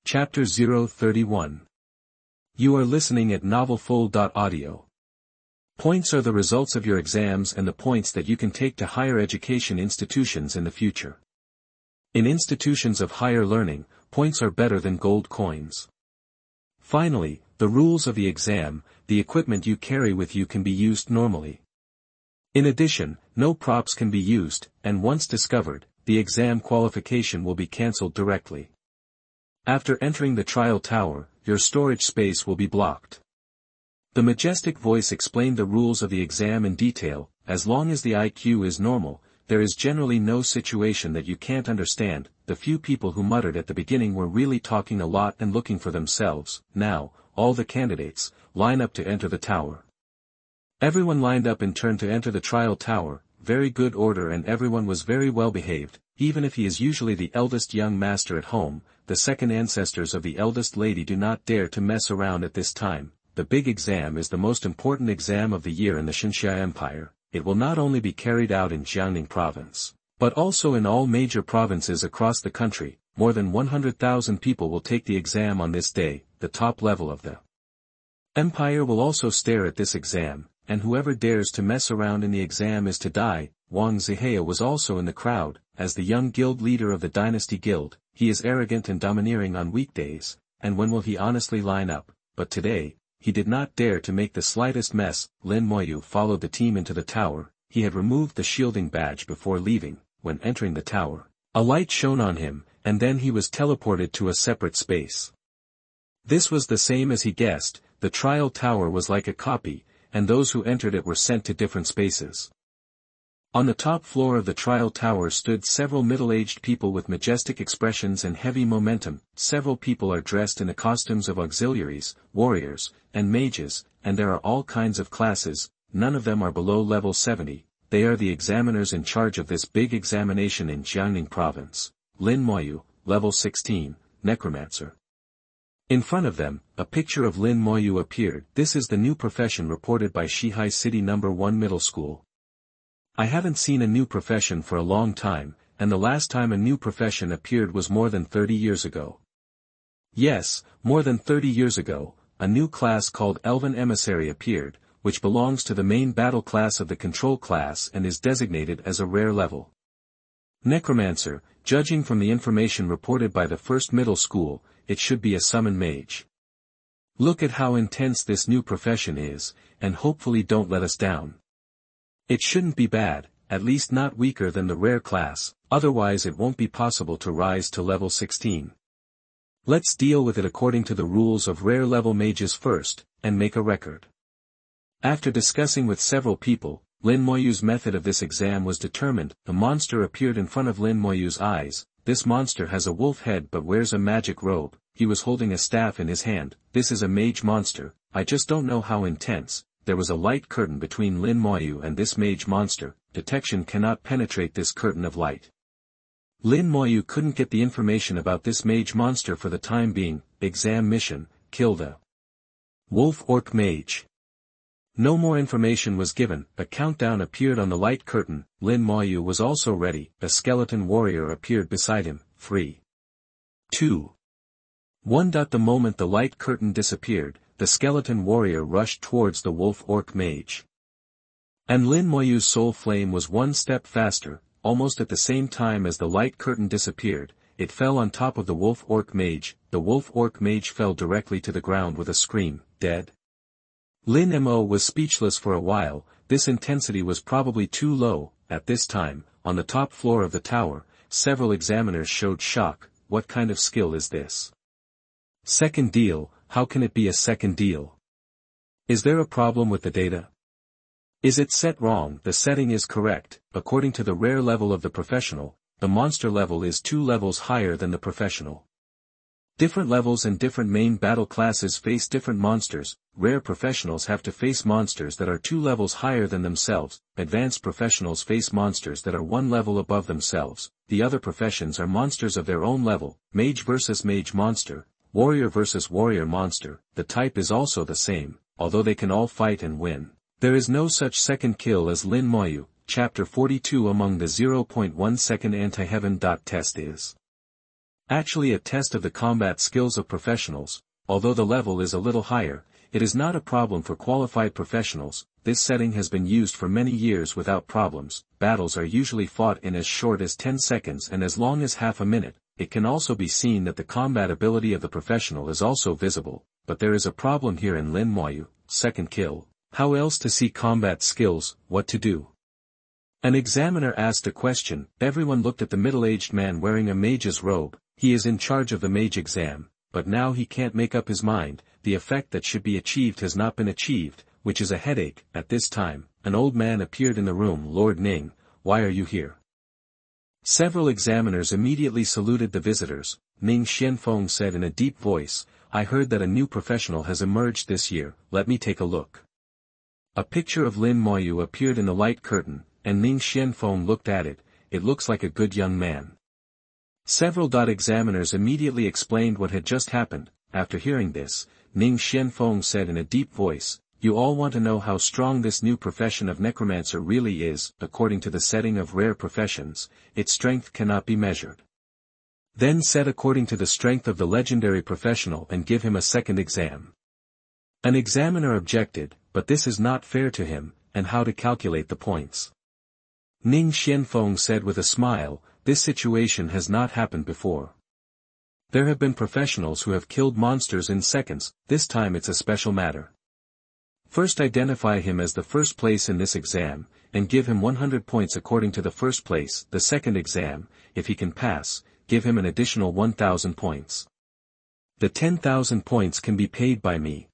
Chapter 031. You are listening at Mtlnovel Points are the results of your exams and the points that you can take to higher education institutions in the future. In institutions of higher learning, points are better than gold coins. Finally, the rules of the exam, the equipment you carry with you can be used normally. In addition, no props can be used, and once discovered, the exam qualification will be cancelled directly. After entering the trial tower, your storage space will be blocked. The majestic voice explained the rules of the exam in detail. As long as the IQ is normal, there is generally no situation that you can't understand. The few people who muttered at the beginning were really talking a lot and looking for themselves. Now, all the candidates, line up to enter the tower. Everyone lined up in turn to enter the trial tower, very good order, and everyone was very well behaved, even if he is usually the eldest young master at home. The second ancestors of the eldest lady do not dare to mess around at this time. The big exam is the most important exam of the year in the Xinxia Empire. It will not only be carried out in Jiangning province, but also in all major provinces across the country. More than 100,000 people will take the exam on this day. The top level of the empire will also stare at this exam, and whoever dares to mess around in the exam is to die. Wang Zihaya was also in the crowd. As the young guild leader of the Dynasty Guild, he is arrogant and domineering on weekdays, and when will he honestly line up? But today, he did not dare to make the slightest mess. Lin Moyu followed the team into the tower. He had removed the shielding badge before leaving. When entering the tower, a light shone on him, and then he was teleported to a separate space. This was the same as he guessed. The trial tower was like a copy, and those who entered it were sent to different spaces. On the top floor of the trial tower stood several middle-aged people with majestic expressions and heavy momentum. Several people are dressed in the costumes of auxiliaries, warriors, and mages, and there are all kinds of classes. None of them are below level 70. They are the examiners in charge of this big examination in Jiangning province. Lin Moyu, level 16, Necromancer. In front of them, a picture of Lin Moyu appeared. This is the new profession reported by Shihai City No. 1 Middle School. I haven't seen a new profession for a long time, and the last time a new profession appeared was more than 30 years ago. Yes, more than 30 years ago, a new class called Elven Emissary appeared, which belongs to the main battle class of the control class and is designated as a rare level. Necromancer, judging from the information reported by the first middle school, it should be a summon mage. Look at how intense this new profession is, and hopefully don't let us down. It shouldn't be bad, at least not weaker than the rare class, otherwise it won't be possible to rise to level 16. Let's deal with it according to the rules of rare level mages first, and make a record. After discussing with several people, Lin Moyu's method of this exam was determined. A monster appeared in front of Lin Moyu's eyes. This monster has a wolf head but wears a magic robe. He was holding a staff in his hand. This is a mage monster. I just don't know how intense. There was a light curtain between Lin Moyu and this mage monster. Detection cannot penetrate this curtain of light. Lin Moyu couldn't get the information about this mage monster for the time being. Exam mission, kill the wolf orc mage. No more information was given. A countdown appeared on the light curtain. Lin Moyu was also ready. A skeleton warrior appeared beside him. 3, 2, 1. The moment the light curtain disappeared, the skeleton warrior rushed towards the wolf orc mage. And Lin Moyu's soul flame was one step faster. Almost at the same time as the light curtain disappeared, it fell on top of the wolf orc mage. The wolf orc mage fell directly to the ground with a scream, dead. Lin Mo was speechless for a while. This intensity was probably too low. At this time, on the top floor of the tower, several examiners showed shock. What kind of skill is this? Second deal. How can it be a second deal? Is there a problem with the data? Is it set wrong? The setting is correct. According to the rare level of the professional, the monster level is 2 levels higher than the professional. Different levels and different main battle classes face different monsters. Rare professionals have to face monsters that are 2 levels higher than themselves. Advanced professionals face monsters that are 1 level above themselves. The other professions are monsters of their own level. Mage versus mage monster. Warrior versus warrior monster. The type is also the same, although they can all fight and win. There is no such second kill as Lin Moyu. Chapter 42. Among the 0.1 second anti-heaven. Test is Actually a test of the combat skills of professionals. Although the level is a little higher, it is not a problem for qualified professionals. This setting has been used for many years without problems. Battles are usually fought in as short as 10 seconds and as long as half a minute. It can also be seen that the combat ability of the professional is also visible, but there is a problem here in Lin Moyu, second kill. How else to see combat skills, what to do? An examiner asked a question. Everyone looked at the middle-aged man wearing a mage's robe. He is in charge of the mage exam, but now he can't make up his mind. The effect that should be achieved has not been achieved, which is a headache. At this time, an old man appeared in the room. Lord Ning, why are you here? Several examiners immediately saluted the visitors. Ning Xianfeng said in a deep voice, I heard that a new professional has emerged this year. Let me take a look. A picture of Lin Moyu appeared in the light curtain, and Ning Xianfeng looked at it. It looks like a good young man. Several examiners immediately explained what had just happened. After hearing this, Ning Xianfeng said in a deep voice, you all want to know how strong this new profession of necromancer really is. According to the setting of rare professions, its strength cannot be measured. Then set according to the strength of the legendary professional and give him a second exam. An examiner objected, but this is not fair to him, and how to calculate the points. Ning Xianfeng said with a smile, this situation has not happened before. There have been professionals who have killed monsters in seconds. This time it's a special matter. First identify him as the first place in this exam, and give him 100 points according to the first place. The second exam, if he can pass, give him an additional 1,000 points. The 10,000 points can be paid by me.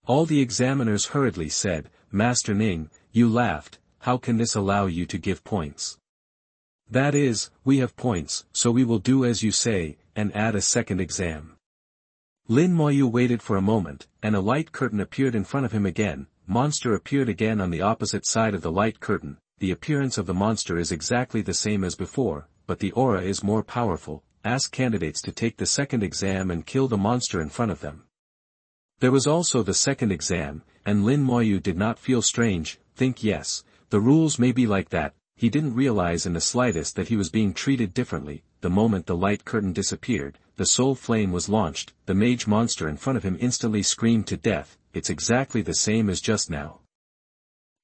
All the examiners hurriedly said, Master Ning, you laughed, how can this allow you to give points? That is, we have points, so we will do as you say, and add a second exam. Lin Moyu waited for a moment, and a light curtain appeared in front of him again. Monster appeared again on the opposite side of the light curtain. The appearance of the monster is exactly the same as before, but the aura is more powerful. Ask candidates to take the second exam and kill the monster in front of them. There was also the second exam, and Lin Moyu did not feel strange. Think yes, the rules may be like that. He didn't realize in the slightest that he was being treated differently. The moment the light curtain disappeared, the soul flame was launched. The mage monster in front of him instantly screamed to death. It's exactly the same as just now.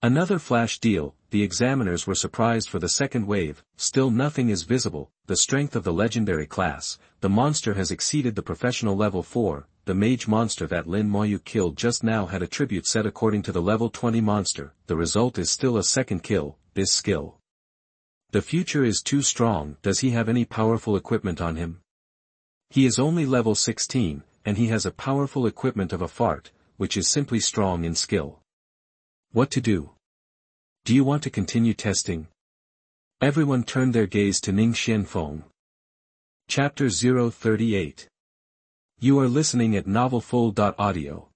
Another flash deal. The examiners were surprised for the second wave. Still nothing is visible. The strength of the legendary class. The monster has exceeded the professional level 4. The mage monster that Lin Moyu killed just now had a tribute set according to the level 20 monster. The result is still a second kill. This skill. The future is too strong. Does he have any powerful equipment on him? He is only level 16, and he has a powerful equipment of a fart, which is simply strong in skill. What to do? Do you want to continue testing? Everyone turned their gaze to Ning Xianfeng. Chapter 038. You are listening at NaNovelFull.audio.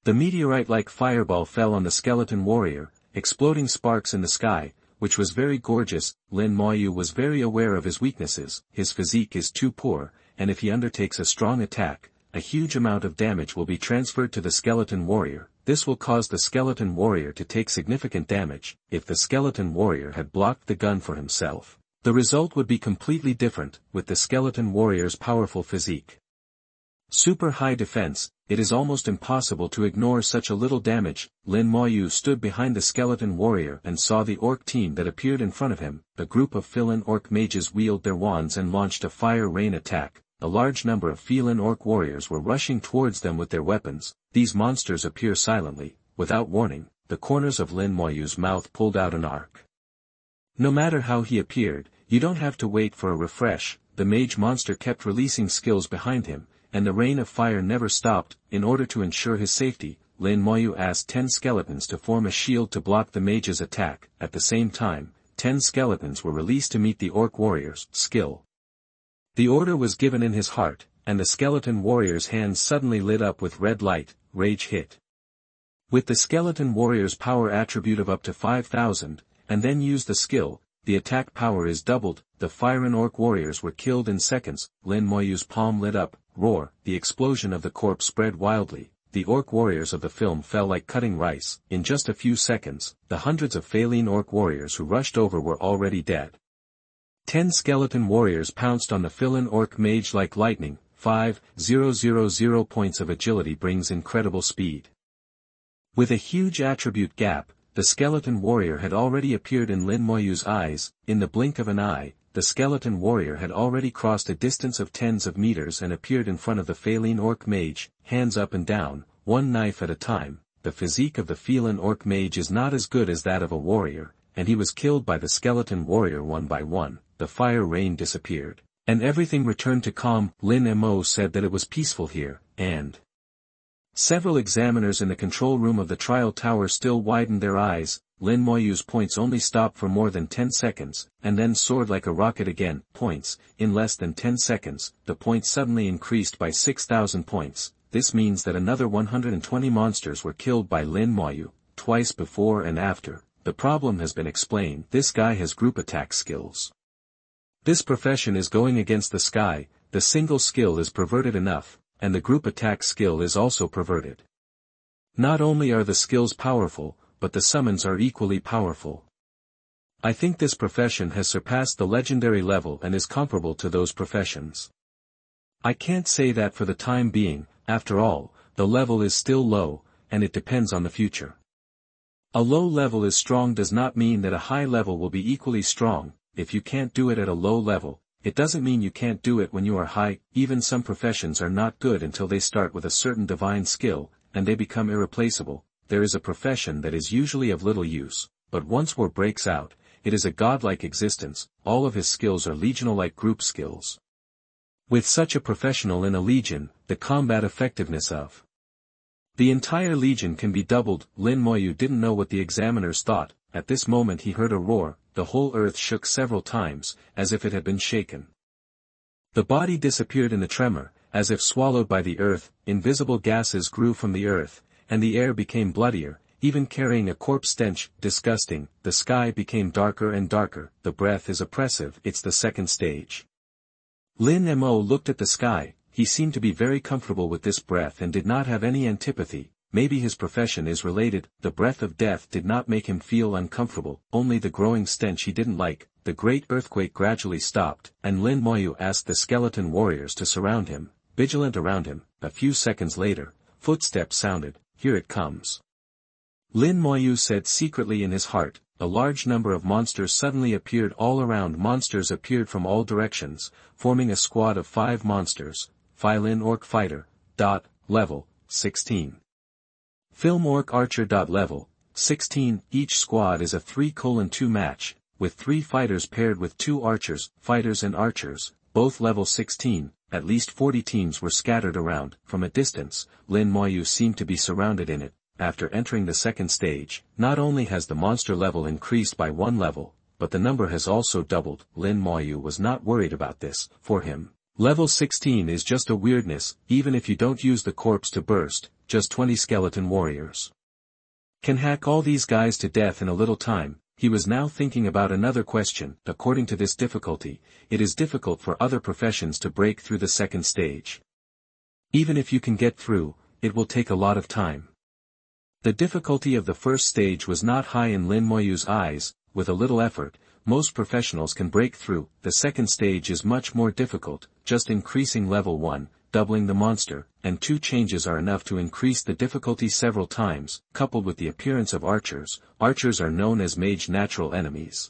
The meteorite-like fireball fell on the skeleton warrior, exploding sparks in the sky, which was very gorgeous. Lin Moyu was very aware of his weaknesses. His physique is too poor, and if he undertakes a strong attack, a huge amount of damage will be transferred to the skeleton warrior. This will cause the skeleton warrior to take significant damage. If the skeleton warrior had blocked the gun for himself, the result would be completely different. With the skeleton warrior's powerful physique, super high defense, it is almost impossible to ignore such a little damage. Lin Moyu stood behind the skeleton warrior and saw the orc team that appeared in front of him. A group of Faloo orc mages wielded their wands and launched a fire rain attack. A large number of Faloo orc warriors were rushing towards them with their weapons. These monsters appear silently, without warning. The corners of Lin Moyu's mouth pulled out an arc. No matter how he appeared, you don't have to wait for a refresh. The mage monster kept releasing skills behind him, and the rain of fire never stopped. In order to ensure his safety, Lin Moyu asked 10 skeletons to form a shield to block the mage's attack. At the same time, 10 skeletons were released to meet the orc warrior's skill. The order was given in his heart, and the skeleton warrior's hands suddenly lit up with red light. Rage hit. With the skeleton warrior's power attribute of up to 5,000, and then use the skill, the attack power is doubled. The Faloo orc warriors were killed in seconds. Lin Moyu's palm lit up. Roar. The explosion of the corpse spread wildly. The orc warriors of the film fell like cutting rice. In just a few seconds, the hundreds of Faloo orc warriors who rushed over were already dead. 10 skeleton warriors pounced on the Faloo orc mage like lightning. 5,000 points of agility brings incredible speed. With a huge attribute gap, the skeleton warrior had already appeared in Lin Moyu's eyes. In the blink of an eye, the skeleton warrior had already crossed a distance of tens of meters and appeared in front of the Faloo orc mage, hands up and down, one knife at a time. The physique of the Faloo orc mage is not as good as that of a warrior, and he was killed by the skeleton warrior one by one. The fire rain disappeared, and everything returned to calm. Lin Moyu said that it was peaceful here, and several examiners in the control room of the trial tower still widened their eyes. Lin Moyu's points only stopped for more than 10 seconds, and then soared like a rocket again. Points, in less than 10 seconds, the points suddenly increased by 6,000 points. This means that another 120 monsters were killed by Lin Moyu, twice before and after. The problem has been explained. This guy has group attack skills. This profession is going against the sky. The single skill is perverted enough, and the group attack skill is also perverted. Not only are the skills powerful, but the summons are equally powerful. I think this profession has surpassed the legendary level and is comparable to those professions. I can't say that for the time being. After all, the level is still low, and it depends on the future. A low level is strong does not mean that a high level will be equally strong. If you can't do it at a low level, it doesn't mean you can't do it when you are high. Even some professions are not good until they start with a certain divine skill, and they become irreplaceable. There is a profession that is usually of little use, but once war breaks out, it is a godlike existence. All of his skills are legional-like group skills. With such a professional in a legion, the combat effectiveness of the entire legion can be doubled. Lin Moyu didn't know what the examiners thought. At this moment he heard a roar. The whole earth shook several times, as if it had been shaken. The body disappeared in a tremor, as if swallowed by the earth. Invisible gases grew from the earth, and the air became bloodier, even carrying a corpse stench. Disgusting. The sky became darker and darker. The breath is oppressive. It's the second stage. Lin Moyu looked at the sky. He seemed to be very comfortable with this breath and did not have any antipathy. Maybe his profession is related. The breath of death did not make him feel uncomfortable, only the growing stench he didn't like. The great earthquake gradually stopped, and Lin Moyu asked the skeleton warriors to surround him, vigilant around him. A few seconds later, footsteps sounded. Here it comes. Lin Moyu said secretly in his heart. A large number of monsters suddenly appeared all around. Monsters appeared from all directions, forming a squad of 5 monsters. Faloo orc fighter. Level 16. Film orc archer. Level 16. Each squad is a 3:2 match, with 3 fighters paired with 2 archers. Fighters and archers, both level 16. At least 40 teams were scattered around. From a distance, Lin Moyu seemed to be surrounded in it. After entering the second stage, not only has the monster level increased by 1 level, but the number has also doubled. Lin Moyu was not worried about this. For him, level 16 is just a weirdness. Even if you don't use the corpse to burst, just 20 skeleton warriors can hack all these guys to death in a little time. He was now thinking about another question. According to this difficulty, it is difficult for other professions to break through the second stage. Even if you can get through, it will take a lot of time. The difficulty of the first stage was not high in Lin Moyu's eyes. With a little effort, most professionals can break through. The second stage is much more difficult. Just increasing level 1, doubling the monster, and 2 changes are enough to increase the difficulty several times. Coupled with the appearance of archers, archers are known as mage natural enemies.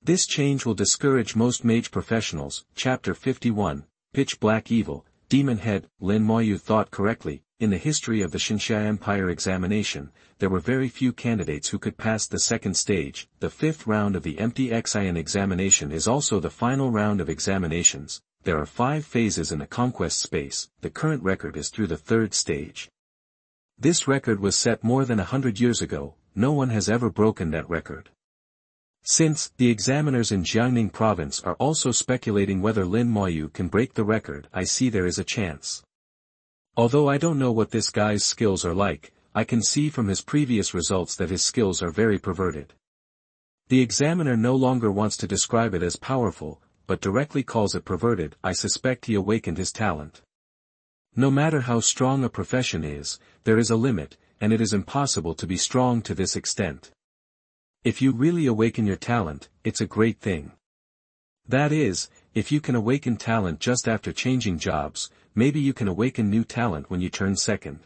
This change will discourage most mage professionals. Chapter 51, Pitch Black Evil, Demon Head. Lin Moyu thought correctly. In the history of the Xinxia Empire examination, there were very few candidates who could pass the second stage. The 5th round of the MTXIN examination is also the final round of examinations. There are 5 phases in the conquest space. The current record is through the 3rd stage. This record was set more than 100 years ago. No one has ever broken that record. Since, the examiners in Jiangning province are also speculating whether Lin Moyu can break the record. I see there is a chance. Although I don't know what this guy's skills are like, I can see from his previous results that his skills are very perverted. The examiner no longer wants to describe it as powerful, but directly calls it perverted. I suspect he awakened his talent. No matter how strong a profession is, there is a limit, and it is impossible to be strong to this extent. If you really awaken your talent, it's a great thing. That is, if you can awaken talent just after changing jobs, maybe you can awaken new talent when you turn second.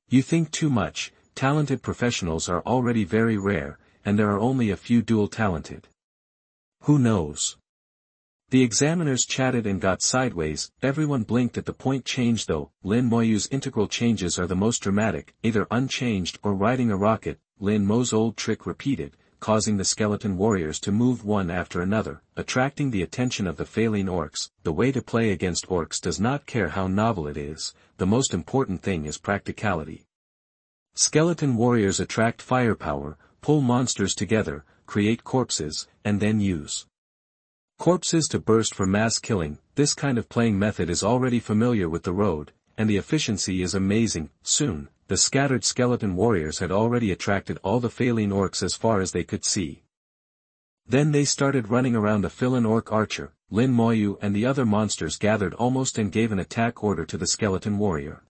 You think too much. Talented professionals are already very rare, and there are only a few dual talented. Who knows? The examiners chatted and got sideways. Everyone blinked at the point change though. Lin Moyu's integral changes are the most dramatic, either unchanged or riding a rocket. Lin Mo's old trick repeated, causing the skeleton warriors to move one after another, attracting the attention of the Faloo orcs. The way to play against orcs does not care how novel it is, the most important thing is practicality. Skeleton warriors attract firepower, pull monsters together, create corpses, and then use corpses to burst for mass killing. This kind of playing method is already familiar with the road, and the efficiency is amazing. Soon, the scattered skeleton warriors had already attracted all the Faloo orcs as far as they could see. Then they started running around the Faloo orc archer. Lin Moyu and the other monsters gathered almost and gave an attack order to the skeleton warrior.